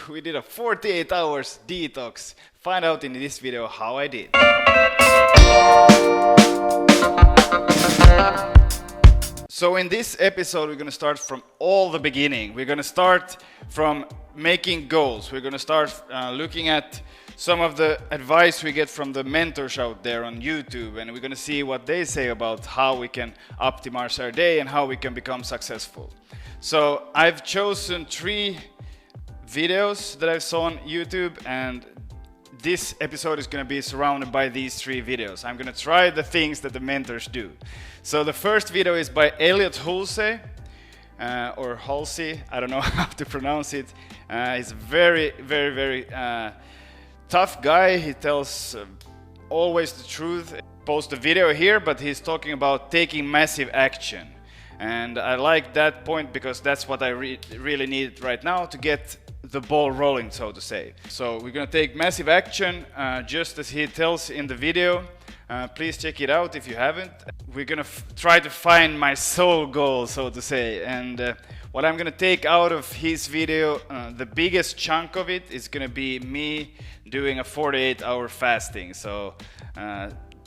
we did a 48 hours detox. Find out in this video how I did. So in this episode, we're going to start from all the beginning. We're going to start from making goals. We're going to start looking at some of the advice we get from the mentors out there on YouTube, and we're going to see what they say about how we can optimize our day and how we can become successful. So I've chosen 3 videos that I saw on YouTube, and this episode is going to be surrounded by these 3 videos. I'm going to try the things that the mentors do. So the first video is by Elliott Hulse, or Hulse, I don't know how to pronounce it. He's a very tough guy. He tells always the truth. Post a video here, but he's talking about taking massive action. And I like that point because that's what I really need right now to get the ball rolling, so to say. So we're gonna take massive action, just as he tells in the video. Please check it out if you haven't. We're gonna try to find my soul goal, so to say. And what I'm gonna take out of his video, the biggest chunk of it is gonna be me doing a 48-hour fasting. So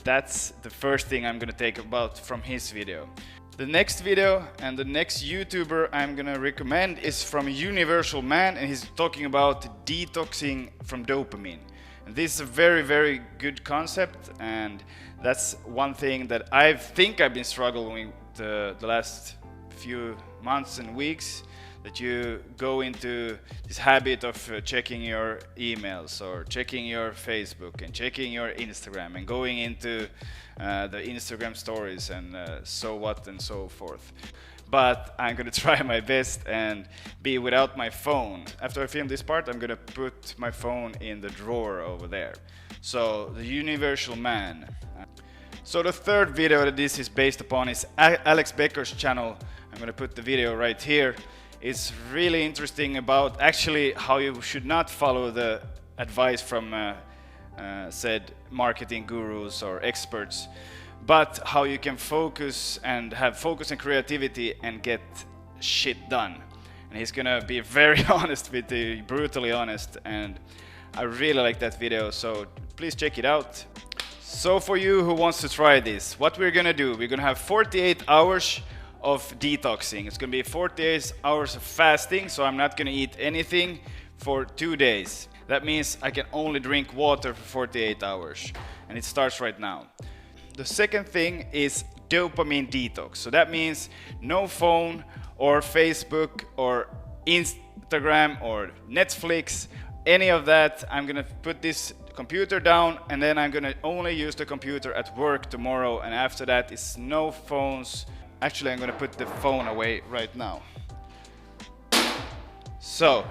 that's the first thing I'm gonna take about from his video. The next video and the next YouTuber I'm gonna recommend is from Univesal Man, and he's talking about detoxing from dopamine. And this is a very good concept, and that's one thing that I think I've been struggling with the last few months and weeks, that you go into this habit of checking your emails or checking your Facebook and checking your Instagram and going into the Instagram stories and so what and so forth. But I'm gonna try my best and be without my phone. After I film this part, I'm gonna put my phone in the drawer over there. So the Univesal Man. So the third video that this is based upon is Alex Beckers' channel. I'm gonna put the video right here. It's really interesting about actually how you should not follow the advice from said marketing gurus or experts, but how you can focus and have focus and creativity and get shit done. And he's gonna be very honest with you, brutally honest, and I really like that video, so please check it out. So for you who wants to try this, what we're gonna do, we're gonna have 48 hours of detoxing. It's gonna be 48 hours of fasting, so I'm not gonna eat anything for 2 days. That means I can only drink water for 48 hours, and it starts right now. The second thing is dopamine detox. So that means no phone or Facebook or Instagram or Netflix, any of that. I'm gonna put this computer down, and then I'm gonna only use the computer at work tomorrow, and after that it's no phones. Actually, I'm gonna put the phone away right now. So,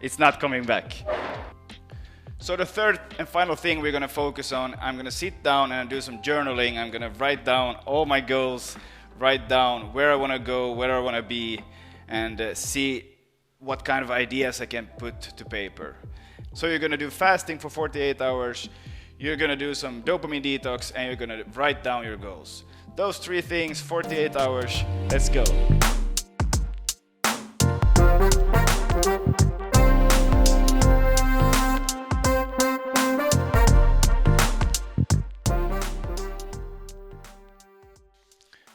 it's not coming back. So the third and final thing we're gonna focus on, I'm gonna sit down and do some journaling. I'm gonna write down all my goals, write down where I wanna go, where I wanna be, and see what kind of ideas I can put to paper. So you're gonna do fasting for 48 hours, you're gonna do some dopamine detox, and you're gonna write down your goals. Those 3 things, 48 hours, let's go.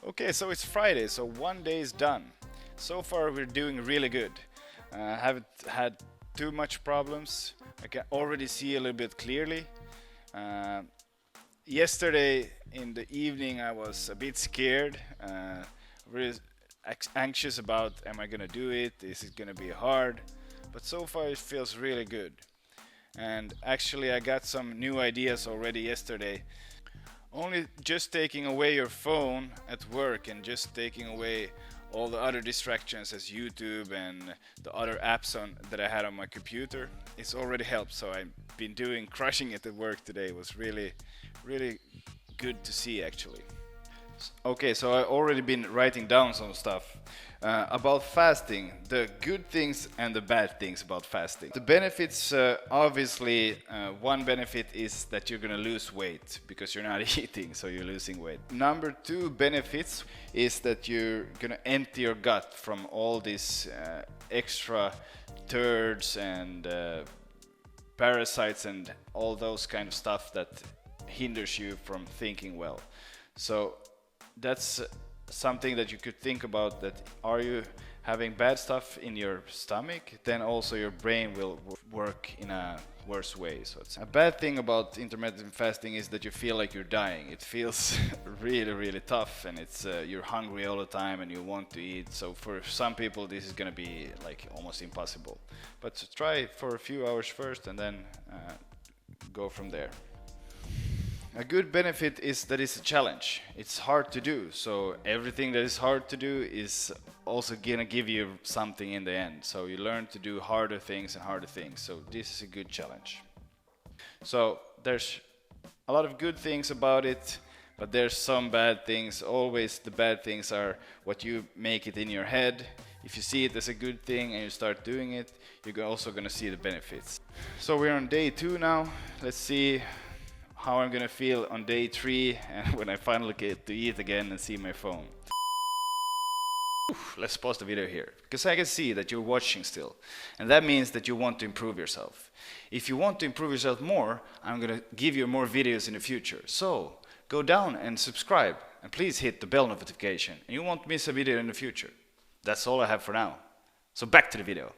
Okay, so it's Friday, so 1 day is done. So far we're doing really good. Haven't had too much problems. I can already see a little bit clearly. Yesterday in the evening I was a bit scared, really anxious about, am I gonna do it, is it gonna be hard, but so far it feels really good. And actually I got some new ideas already yesterday. Only just taking away your phone at work and just taking away all the other distractions as YouTube and the other apps that I had on my computer, it's already helped. So I've been crushing it at work today. It was really good to see actually. Okay, so I've already been writing down some stuff about fasting, the good things and the bad things about fasting. The benefits, obviously, one benefit is that you're gonna lose weight because you're not eating, so you're losing weight. Number two benefits is that you're gonna empty your gut from all these extra turds and parasites and all those kind of stuff that hinders you from thinking well. So that's something that you could think about, that are you having bad stuff in your stomach, then also your brain will work in a worse way. So it's a bad thing about intermittent fasting is that you feel like you're dying. It feels really tough, and it's you're hungry all the time and you want to eat. So for some people this is gonna be like almost impossible, but try for a few hours first and then go from there. A good benefit is that it's a challenge. It's hard to do, so everything that is hard to do is also gonna give you something in the end. So you learn to do harder things and harder things. So this is a good challenge. So there's a lot of good things about it, but there's some bad things. Always the bad things are what you make it in your head. If you see it as a good thing and you start doing it, you're also gonna see the benefits. So we're on day 2 now. Let's see how I'm gonna feel on day 3 and when I finally get to eat again and see my phone. Let's pause the video here, because I can see that you're watching still, and that means that you want to improve yourself. If you want to improve yourself more, I'm gonna give you more videos in the future. So go down and subscribe, and please hit the bell notification, and you won't miss a video in the future. That's all I have for now. So back to the video.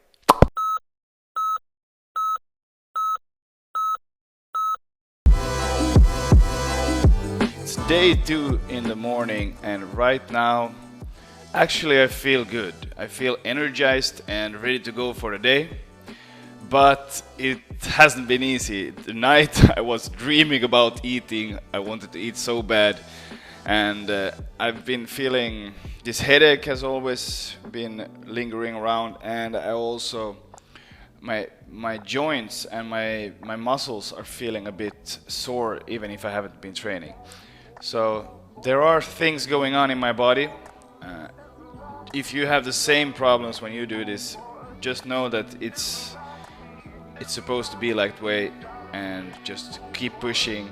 It's day 2 in the morning, and right now actually I feel good. I feel energized and ready to go for the day, but it hasn't been easy. The night I was dreaming about eating. I wanted to eat so bad, and I've been feeling this headache has always been lingering around, and I also my joints and my muscles are feeling a bit sore even if I haven't been training. So there are things going on in my body. If you have the same problems when you do this, just know that it's supposed to be like that way, and just keep pushing.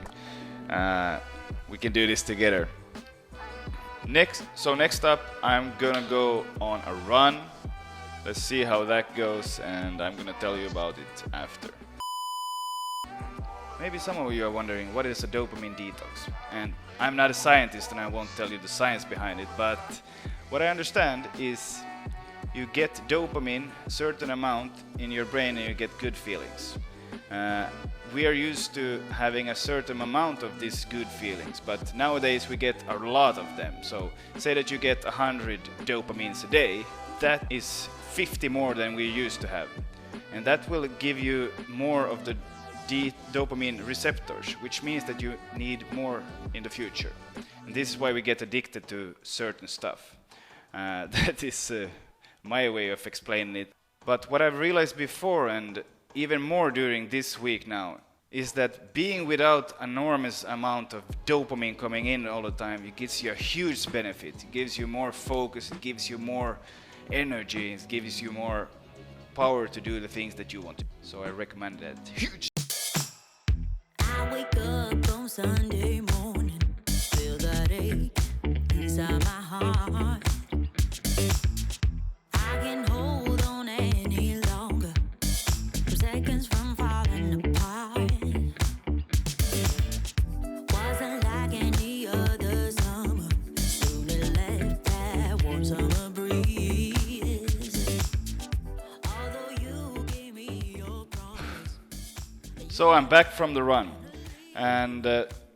We can do this together. Next up, I'm gonna go on a run. Let's see how that goes, and I'm gonna tell you about it after. Maybe some of you are wondering, what is a dopamine detox? And I'm not a scientist and I won't tell you the science behind it, but what I understand is you get dopamine, a certain amount in your brain, and you get good feelings. We are used to having a certain amount of these good feelings, but nowadays we get a lot of them. So say that you get 100 dopamines a day, that is 50 more than we used to have. And that will give you more of the dopamine receptors, which means that you need more in the future. And this is why we get addicted to certain stuff. That is my way of explaining it. But what I've realized before, and even more during this week now, is that being without an enormous amount of dopamine coming in all the time, it gives you a huge benefit. It gives you more focus, it gives you more energy, it gives you more power to do the things that you want to. So I recommend that. Huge! I wake up on Sunday morning, feel that ache inside my heart. I can't hold on any longer, I'm seconds from falling apart. Wasn't like any other summer, soon it left that warm summer breeze. Although you gave me your promise. So I'm back from the run. And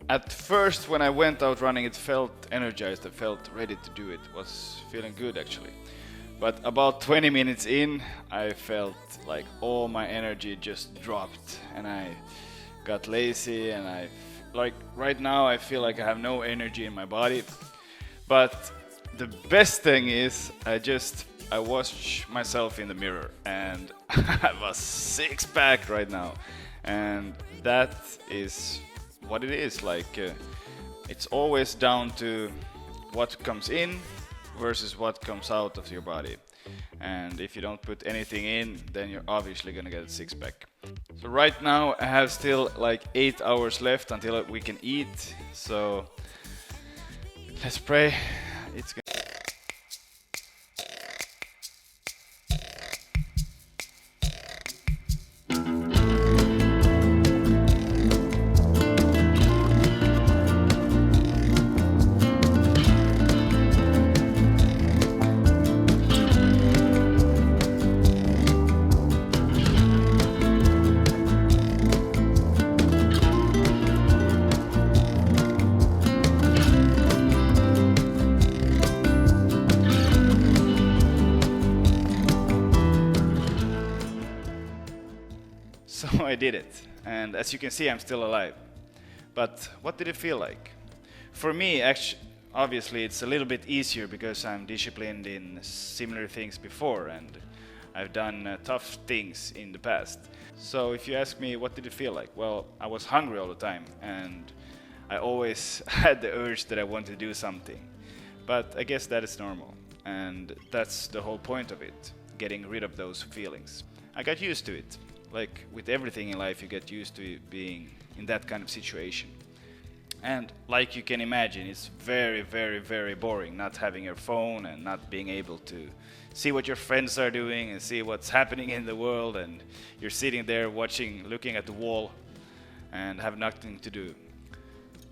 at first when I went out running, it felt energized, I felt ready to do it, was feeling good actually. But about 20 minutes in, I felt like all my energy just dropped, and I got lazy, and like right now I feel like I have no energy in my body. But the best thing is I watch myself in the mirror, and I have a 6-pack right now, and that is what it is. Like it's always down to what comes in versus what comes out of your body. And if you don't put anything in, then you're obviously gonna get a six-pack. So right now I have still like 8 hours left until we can eat. So let's pray. It's gonna So I did it, and as you can see, I'm still alive. But what did it feel like? For me, actually, obviously, it's a little bit easier because I'm disciplined in similar things before, and I've done tough things in the past. So if you ask me, what did it feel like? Well, I was hungry all the time, and I always had the urge that I wanted to do something. But I guess that is normal, and that's the whole point of it, getting rid of those feelings. I got used to it. Like with everything in life, you get used to being in that kind of situation. And like you can imagine, it's very, very, very boring not having your phone and not being able to see what your friends are doing and see what's happening in the world, and you're sitting there watching, looking at the wall and have nothing to do.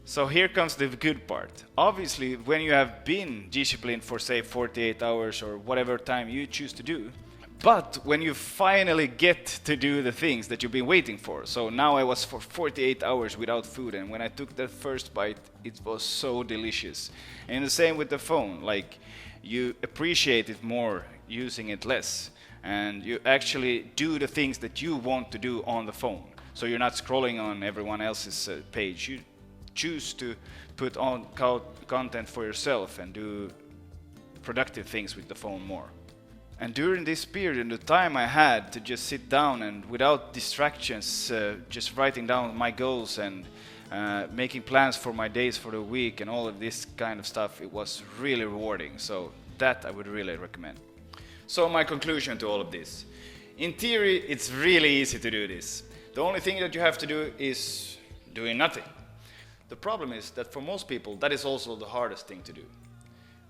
So here comes the good part. Obviously, when you have been disciplined for say 48 hours or whatever time you choose to do, but when you finally get to do the things that you've been waiting for. So now I was for 48 hours without food, and when I took that first bite, it was so delicious. And the same with the phone, like you appreciate it more using it less, and you actually do the things that you want to do on the phone. So you're not scrolling on everyone else's page. You choose to put on content for yourself and do productive things with the phone more. And during this period, in the time I had to just sit down and without distractions, just writing down my goals and making plans for my days for the week and all of this kind of stuff, it was really rewarding. So that I would really recommend. So my conclusion to all of this. In theory, it's really easy to do this. The only thing that you have to do is doing nothing. The problem is that for most people, that is also the hardest thing to do.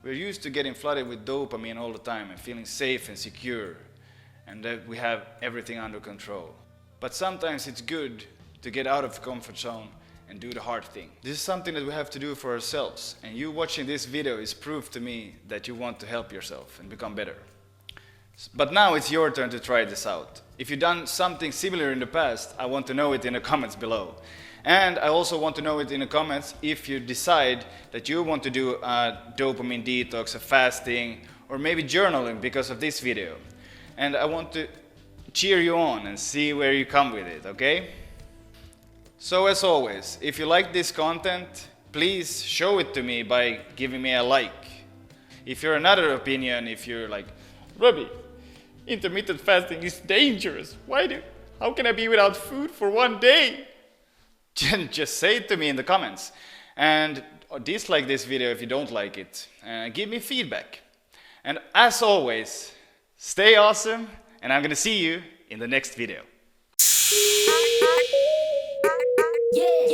We're used to getting flooded with dopamine all the time and feeling safe and secure, and that we have everything under control. But sometimes it's good to get out of the comfort zone and do the hard thing. This is something that we have to do for ourselves, and you watching this video is proof to me that you want to help yourself and become better. But now it's your turn to try this out. If you've done something similar in the past, I want to know it in the comments below. And I also want to know it in the comments if you decide that you want to do a dopamine detox, a fasting, or maybe journaling because of this video. And I want to cheer you on and see where you come with it, okay? So as always, if you like this content, please show it to me by giving me a like. If you're another opinion, if you're like, Robie, intermittent fasting is dangerous. How can I be without food for 1 day? Just say it to me in the comments, and dislike this video if you don't like it. Give me feedback. And as always, stay awesome, and I'm gonna see you in the next video. Yeah.